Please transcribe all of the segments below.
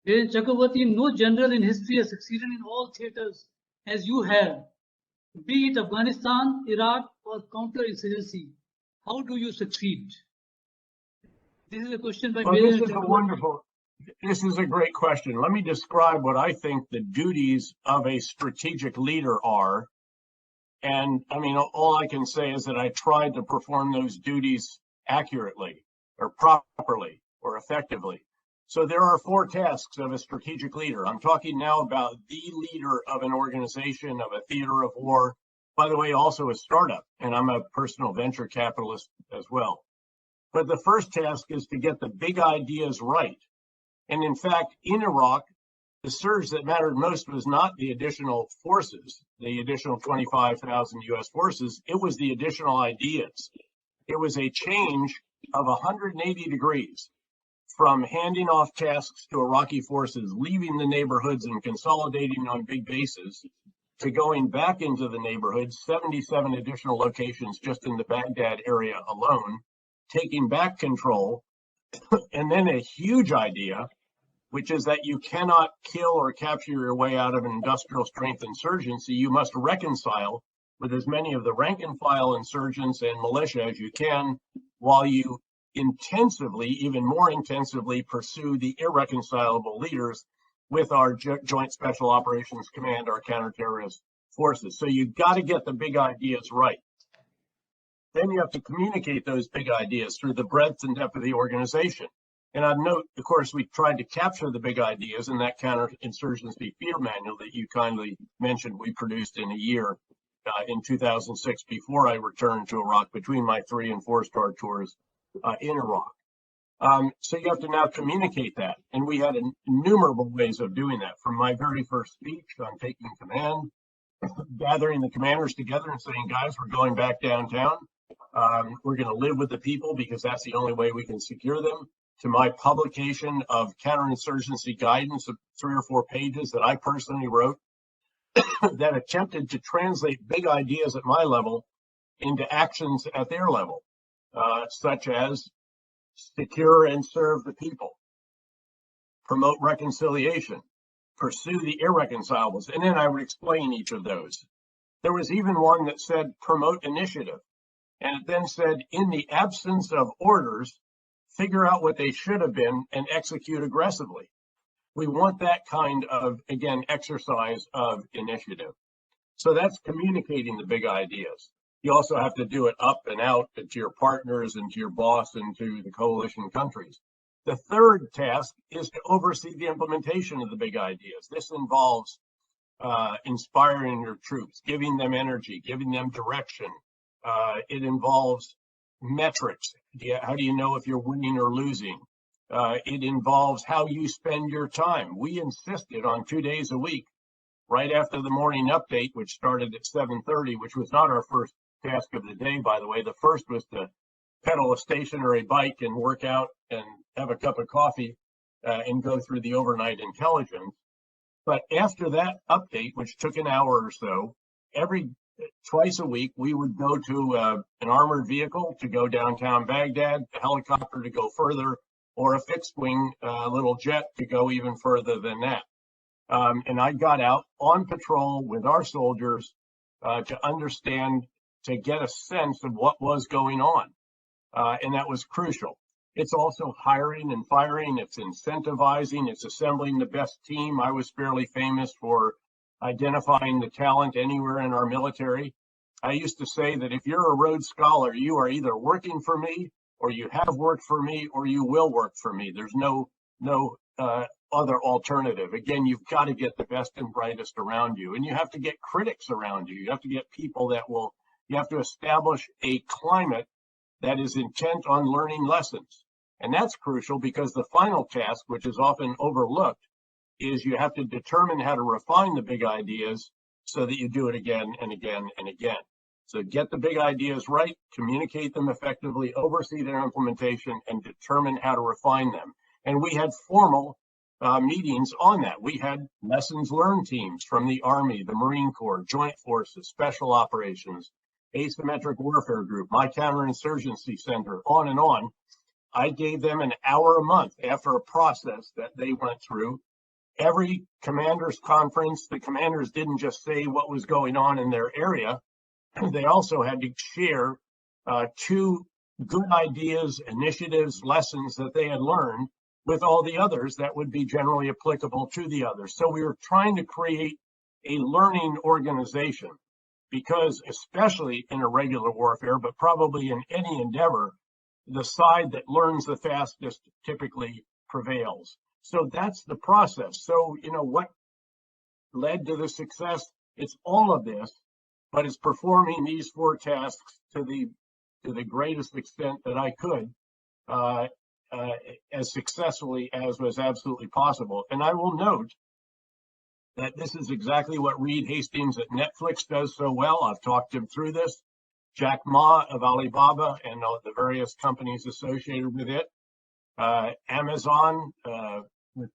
Wherein Chakravarti, no general in history has succeeded in all theaters as you have, be it Afghanistan, Iraq, or counterinsurgency. How do you succeed? This is a question by Well, this is a great question. Let me describe what I think the duties of a strategic leader are. And I mean, all I can say is that I tried to perform those duties accurately or properly or effectively. So there are 4 tasks of a strategic leader. I'm talking now about the leader of an organization, of a theater of war, by the way, also a startup, and I'm a personal venture capitalist as well. But the first task is to get the big ideas right. And in fact, in Iraq, the surge that mattered most was not the additional forces, the additional 25,000 US forces, it was the additional ideas. It was a change of 180 degrees from handing off tasks to Iraqi forces, leaving the neighborhoods and consolidating on big bases, to going back into the neighborhoods, 77 additional locations just in the Baghdad area alone, taking back control, and then a huge idea, which is that you cannot kill or capture your way out of an industrial strength insurgency. You must reconcile with as many of the rank and file insurgents and militia as you can, while you intensively, even more intensively, pursue the irreconcilable leaders with our Joint Special Operations Command, our counterterrorist forces. So you've got to get the big ideas right. Then you have to communicate those big ideas through the breadth and depth of the organization. And I'd note, of course, we tried to capture the big ideas in that counterinsurgency field manual that you kindly mentioned we produced in a year in 2006 before I returned to Iraq between my 3- and 4-star tours in Iraq. So you have to now communicate that. And we had innumerable ways of doing that, from my very first speech on taking command, gathering the commanders together and saying, guys, we're going back downtown. We're going to live with the people because that's the only way we can secure them, to my publication of counterinsurgency guidance of 3 or 4 pages that I personally wrote that attempted to translate big ideas at my level into actions at their level, such as secure and serve the people, promote reconciliation, pursue the irreconcilables. And then I would explain each of those. There was even one that said promote initiative. And it then said, in the absence of orders, figure out what they should have been and execute aggressively. We want that kind of, again, exercise of initiative. So that's communicating the big ideas. You also have to do it up and out to your partners and to your boss and to the coalition countries. The third task is to oversee the implementation of the big ideas. This involves inspiring your troops, giving them energy, giving them direction. It involves metrics. How do you know if you're winning or losing? It involves how you spend your time. We insisted on 2 days a week, right after the morning update, which started at 7:30, which was not our first task of the day, by the way. The first was to pedal a stationary bike and work out and have a cup of coffee and go through the overnight intelligence. But after that update, which took an hour or so, twice a week, we would go to an armored vehicle to go downtown Baghdad, a helicopter to go further, or a fixed-wing little jet to go even further than that. And I got out on patrol with our soldiers to understand, to get a sense of what was going on. And that was crucial. It's also hiring and firing. It's incentivizing. It's assembling the best team. I was fairly famous for identifying the talent anywhere in our military. I used to say that if you're a Rhodes Scholar, you are either working for me, or you have worked for me, or you will work for me. There's no other alternative. Again, you've got to get the best and brightest around you, and you have to get critics around you. You have to get people you have to establish a climate that is intent on learning lessons. And that's crucial because the final task, which is often overlooked, is you have to determine how to refine the big ideas so that you do it again and again and again. So get the big ideas right, communicate them effectively, oversee their implementation, and determine how to refine them. And we had formal meetings on that. We had lessons learned teams from the Army, the Marine Corps, Joint Forces, Special Operations, Asymmetric Warfare Group, my Counterinsurgency Center, on and on. I gave them an hour a month after a process that they went through Every commanders conference, the commanders didn't just say what was going on in their area. They also had to share 2 good ideas, initiatives, lessons that they had learned with all the others that would be generally applicable to the others. So we were trying to create a learning organization, because especially in irregular warfare, but probably in any endeavor, the side that learns the fastest typically prevails. So that's the process. So, what led to the success? It's all of this, but it's performing these 4 tasks to the greatest extent that I could, as successfully as was absolutely possible. And I will note that this is exactly what Reed Hastings at Netflix does so well. I've talked him through this. Jack Ma of Alibaba and the various companies associated with it. Amazon, with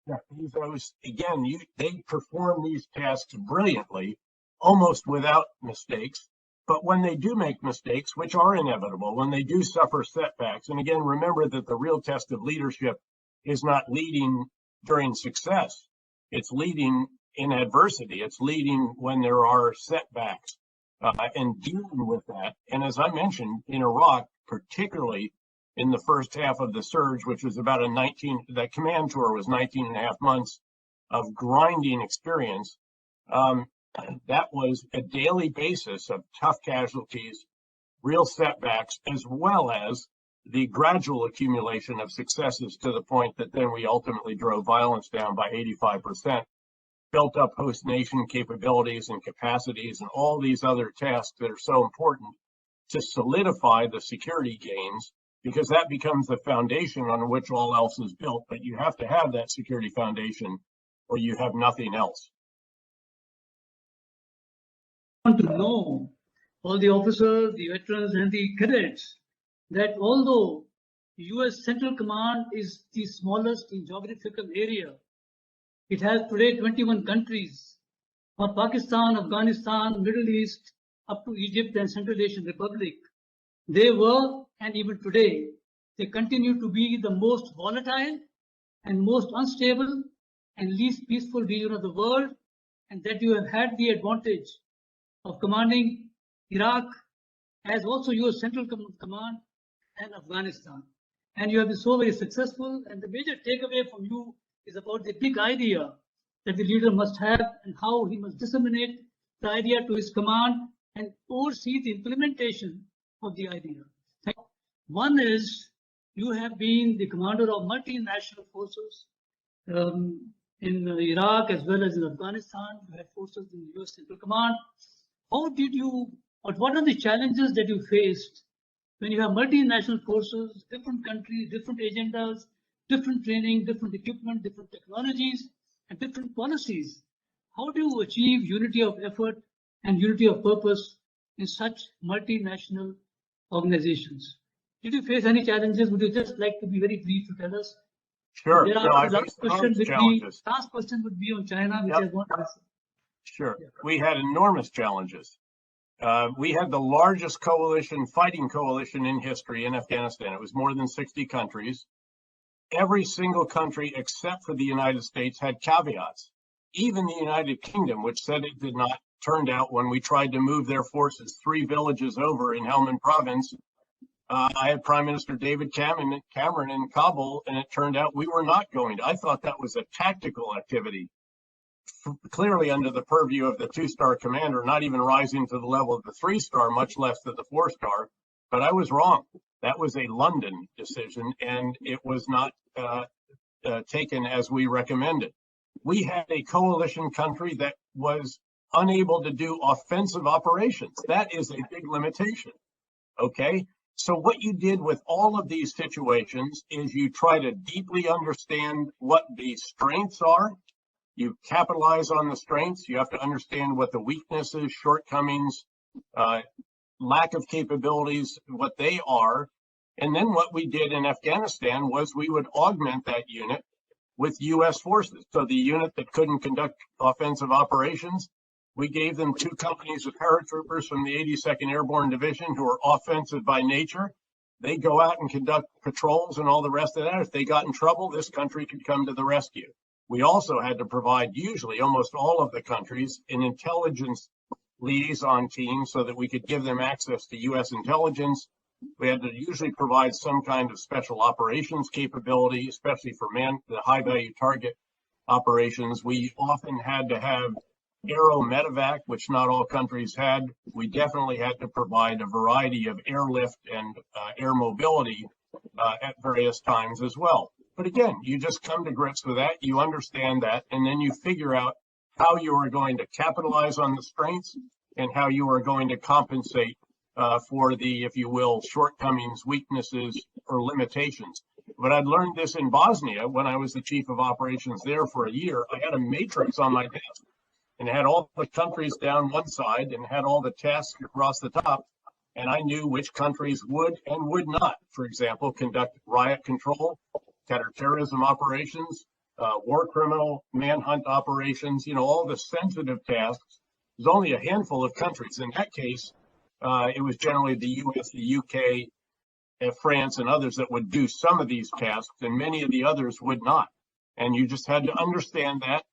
Jeff Bezos. Again, they perform these tasks brilliantly, almost without mistakes. But when they do make mistakes, which are inevitable, when they do suffer setbacks, and again, remember that the real test of leadership is not leading during success. It's leading in adversity. It's leading when there are setbacks, and dealing with that. And as I mentioned, in Iraq, particularly in the first half of the surge, which was about that command tour was 19 and a half months of grinding experience. That was a daily basis of tough casualties, real setbacks, as well as the gradual accumulation of successes to the point that then we ultimately drove violence down by 85%, built up host nation capabilities and capacities and all these other tasks that are so important to solidify the security gains, because that becomes the foundation on which all else is built. But you have to have that security foundation or you have nothing else. I want to know, all the officers, the veterans, and the cadets, that although U.S. Central Command is the smallest in geographical area, it has today 21 countries, from Pakistan, Afghanistan, Middle East, up to Egypt and Central Asian Republic. They were, and even today, they continue to be the most volatile and most unstable and least peaceful region of the world, and that you have had the advantage of commanding Iraq as also U.S. Central Command and Afghanistan. And you have been so very successful, and the major takeaway from you is about the big idea that the leader must have and how he must disseminate the idea to his command and oversee the implementation of the idea. One is, you have been the commander of multinational forces in Iraq as well as in Afghanistan. You had forces in the U.S. Central Command. How did you, or what are the challenges that you faced when you have multinational forces, different countries, different agendas, different training, different equipment, different technologies, and different policies? How do you achieve unity of effort and unity of purpose in such multinational organizations? Did you face any challenges? Would you just like to be very brief to tell us? Sure. There No, are last question would be on China, which I want to answer. Sure. Yeah. We had enormous challenges. We had the largest fighting coalition in history in Afghanistan. It was more than 60 countries. Every single country except for the United States had caveats. Even the United Kingdom, which said it did not, turned out when we tried to move their forces 3 villages over in Helmand province, I had Prime Minister David Cameron in Kabul, and it turned out we were not going to. I thought that was a tactical activity, clearly under the purview of the 2-star commander, not even rising to the level of the 3-star, much less to the 4-star. But I was wrong. That was a London decision, and it was not taken as we recommended. We had a coalition country that was unable to do offensive operations. That is a big limitation. Okay? So what you did with all of these situations is you try to deeply understand what the strengths are. You capitalize on the strengths. You have to understand what the weaknesses, shortcomings, lack of capabilities, what they are. And then what we did in Afghanistan was we would augment that unit with U.S. forces. So the unit that couldn't conduct offensive operations, we gave them 2 companies of paratroopers from the 82nd Airborne Division who are offensive by nature. They go out and conduct patrols and all the rest of that. If they got in trouble, this country could come to the rescue. We also had to provide usually almost all of the countries an intelligence liaison team so that we could give them access to U.S. intelligence. We had to usually provide some kind of special operations capability, especially for the high value target operations. We often had to have aero medevac, which not all countries had. We definitely had to provide a variety of airlift and air mobility at various times as well. But again, you just come to grips with that, you understand that, and then you figure out how you are going to capitalize on the strengths and how you are going to compensate for the, if you will, shortcomings, weaknesses, or limitations. But I'd learned this in Bosnia when I was the chief of operations there for a year. I had a matrix on my desk and had all the countries down one side and had all the tasks across the top. And I knew which countries would and would not, for example, conduct riot control, counterterrorism operations, war criminal manhunt operations, all the sensitive tasks. There's only a handful of countries. In that case, it was generally the US, the UK, France, and others that would do some of these tasks, and many of the others would not. And you just had to understand that.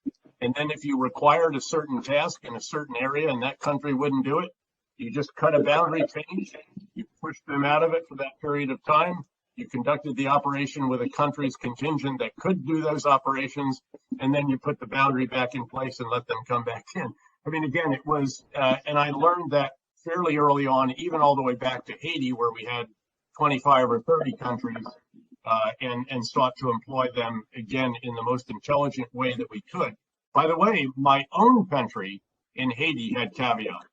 And then if you required a certain task in a certain area and that country wouldn't do it, you just cut a boundary change, you pushed them out of it for that period of time. You conducted the operation with a country's contingent that could do those operations, and then you put the boundary back in place and let them come back in. I mean, again, it was, and I learned that fairly early on, even all the way back to Haiti, where we had 25 or 30 countries, and sought to employ them, again, in the most intelligent way that we could. By the way, my own country in Haiti had caveat.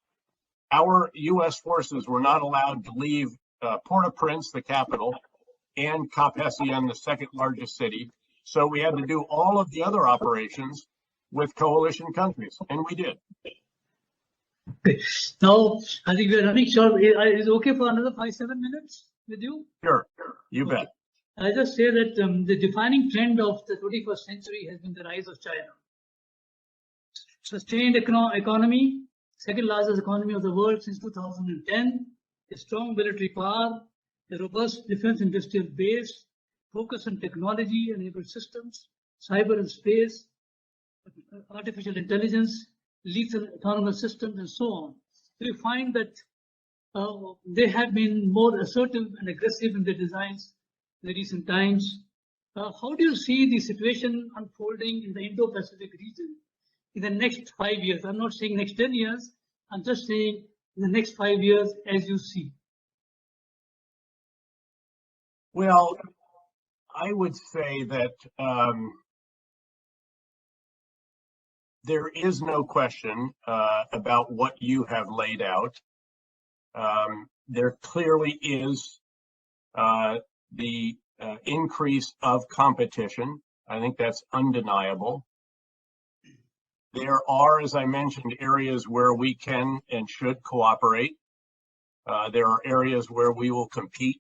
Our U.S. forces were not allowed to leave Port-au-Prince, the capital, and Cap Haitien, the second largest city. So we had to do all of the other operations with coalition countries, and we did. Okay. Now, I think we're running short. Is it okay for another 5-7 minutes with you? Sure, you bet. I just say that the defining trend of the 21st century has been the rise of China. Sustained economy, second largest economy of the world since 2010, a strong military power, a robust defense industrial base, focus on technology-enabled systems, cyber and space, artificial intelligence, lethal autonomous systems, and so on. So you find that they have been more assertive and aggressive in their designs in the recent times. How do you see the situation unfolding in the Indo-Pacific region in the next 5 years? I'm not saying next 10 years. I'm just saying in the next 5 years as you see. Well, I would say that there is no question about what you have laid out. There clearly is the increase of competition. I think that's undeniable. There are, as I mentioned, areas where we can and should cooperate. There are areas where we will compete.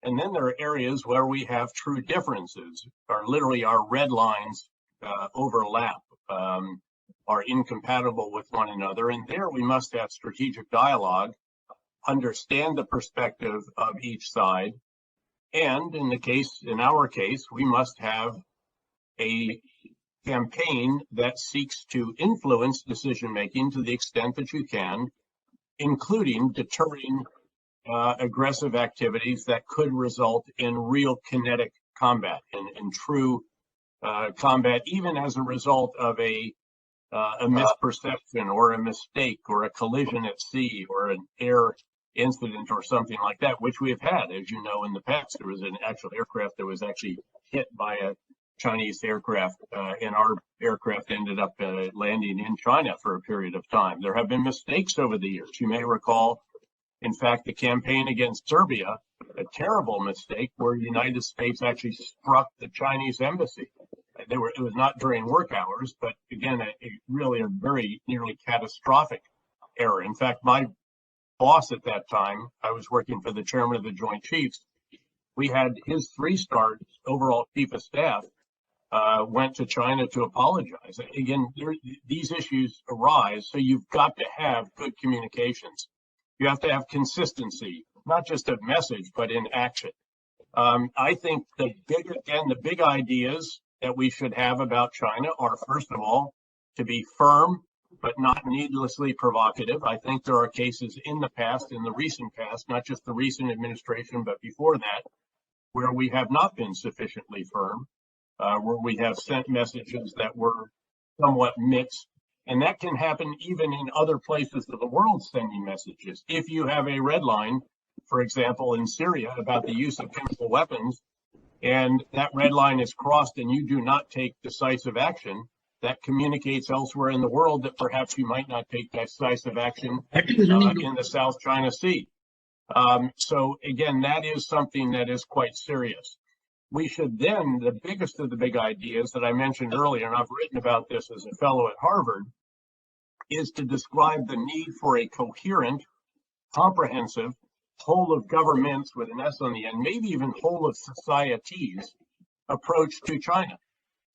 And then there are areas where we have true differences, or literally our red lines overlap, are incompatible with one another. And there we must have strategic dialogue, understand the perspective of each side. And in our case, we must have a campaign that seeks to influence decision-making to the extent that you can, including deterring aggressive activities that could result in real kinetic combat, in true combat, even as a result of a misperception or a mistake or a collision at sea or an air incident or something like that, which we have had, as you know, in the past. There was an actual aircraft that was actually hit by a Chinese aircraft, and our aircraft ended up landing in China for a period of time. There have been mistakes over the years. You may recall, in fact, the campaign against Serbia, a terrible mistake where the United States actually struck the Chinese embassy. It was not during work hours, but again, really a very nearly catastrophic error. In fact, my boss at that time, I was working for the chairman of the Joint Chiefs. We had his 3-star overall chief of staff went to China to apologize. Again, these issues arise, so you've got to have good communications. You have to have consistency, not just of message, but in action. I think the big ideas that we should have about China are, first of all, to be firm but not needlessly provocative. I think there are cases in the past, in the recent past, not just the recent administration, but before that, where we have not been sufficiently firm, where we have sent messages that were somewhat mixed. And that can happen even in other places of the world sending messages. If you have a red line, for example, in Syria about the use of chemical weapons, and that red line is crossed and you do not take decisive action, that communicates elsewhere in the world that perhaps you might not take decisive action in the South China Sea. So again, that is something that is quite serious. We should then, the biggest of the big ideas that I mentioned earlier, and I've written about this as a fellow at Harvard, is to describe the need for a coherent, comprehensive, whole of governments with an S on the end, maybe even whole of societies approach to China.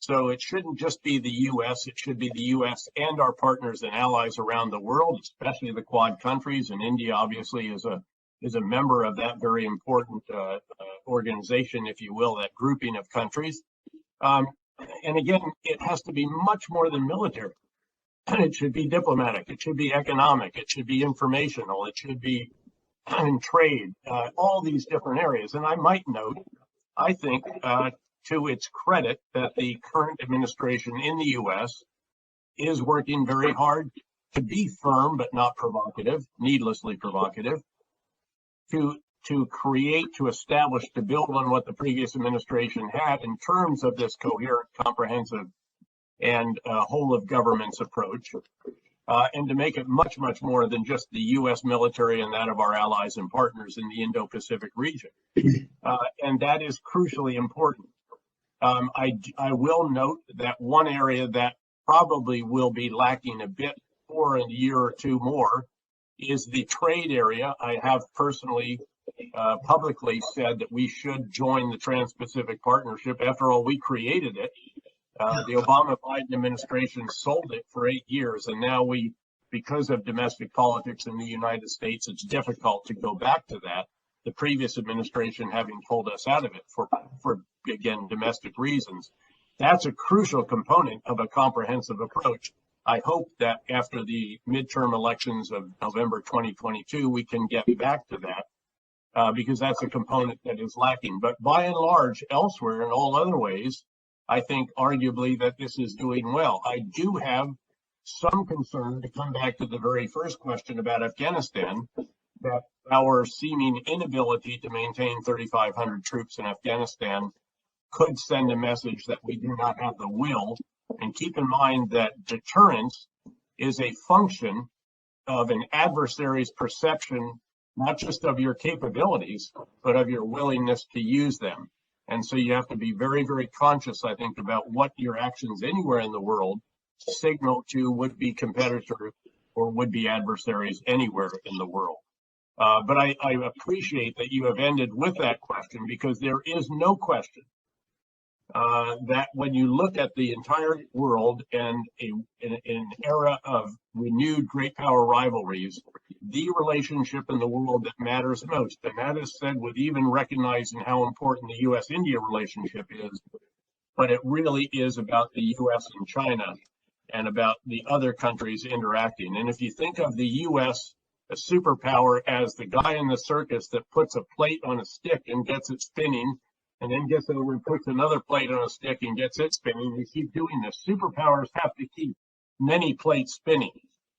So it shouldn't just be the U.S., it should be the U.S. and our partners and allies around the world, especially the Quad countries, and India obviously is a member of that very important organization, if you will, that grouping of countries. And again, it has to be much more than military. It should be diplomatic, it should be economic, it should be informational, it should be in trade, all these different areas. And I might note, I think, to its credit, that the current administration in the U.S. is working very hard to be firm but not provocative, needlessly provocative, to create, to establish, to build on what the previous administration had in terms of this coherent, comprehensive, and whole of governments approach, and to make it much, much more than just the U.S. military and that of our allies and partners in the Indo-Pacific region. And that is crucially important. I will note that one area that probably will be lacking a bit for a year or two more is the trade area. I have personally publicly said that we should join the Trans-Pacific Partnership. After all, we created it. The Obama-Biden administration sold it for 8 years, and now because of domestic politics in the United States, it's difficult to go back to that. The previous administration having pulled us out of it for again, domestic reasons. That's a crucial component of a comprehensive approach. I hope that after the midterm elections of November 2022, we can get back to that because that's a component that is lacking. But by and large, elsewhere in all other ways, I think arguably that this is doing well. I do have some concern, to come back to the very first question about Afghanistan, that our seeming inability to maintain 3,500 troops in Afghanistan could send a message that we do not have the will. And keep in mind that deterrence is a function of an adversary's perception, not just of your capabilities, but of your willingness to use them. And so you have to be very, very conscious, I think, about what your actions anywhere in the world signal to would-be competitors or would-be adversaries anywhere in the world. But I appreciate that you have ended with that question, because there is no question that when you look at the entire world and in an era of renewed great power rivalries, the relationship in the world that matters most, and that is said with even recognizing how important the U.S.-India relationship is, but it really is about the U.S. and China and about the other countries interacting. And if you think of the U.S., a superpower, as the guy in the circus that puts a plate on a stick and gets it spinning, and then gets over and puts another plate on a stick and gets it spinning. You keep doing this. Superpowers have to keep many plates spinning.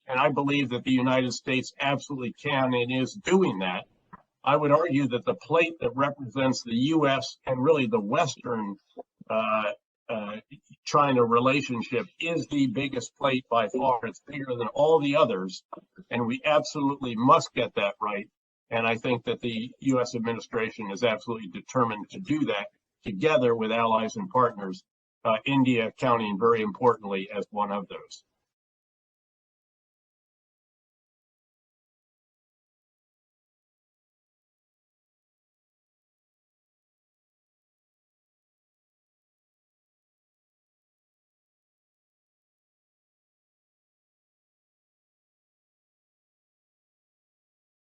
And I believe that the United States absolutely can and is doing that. I would argue that the plate that represents the U.S. and really the Western China relationship is the biggest plate by far. It's bigger than all the others, and we absolutely must get that right. And I think that the U.S. administration is absolutely determined to do that, together with allies and partners, India counting very importantly as one of those.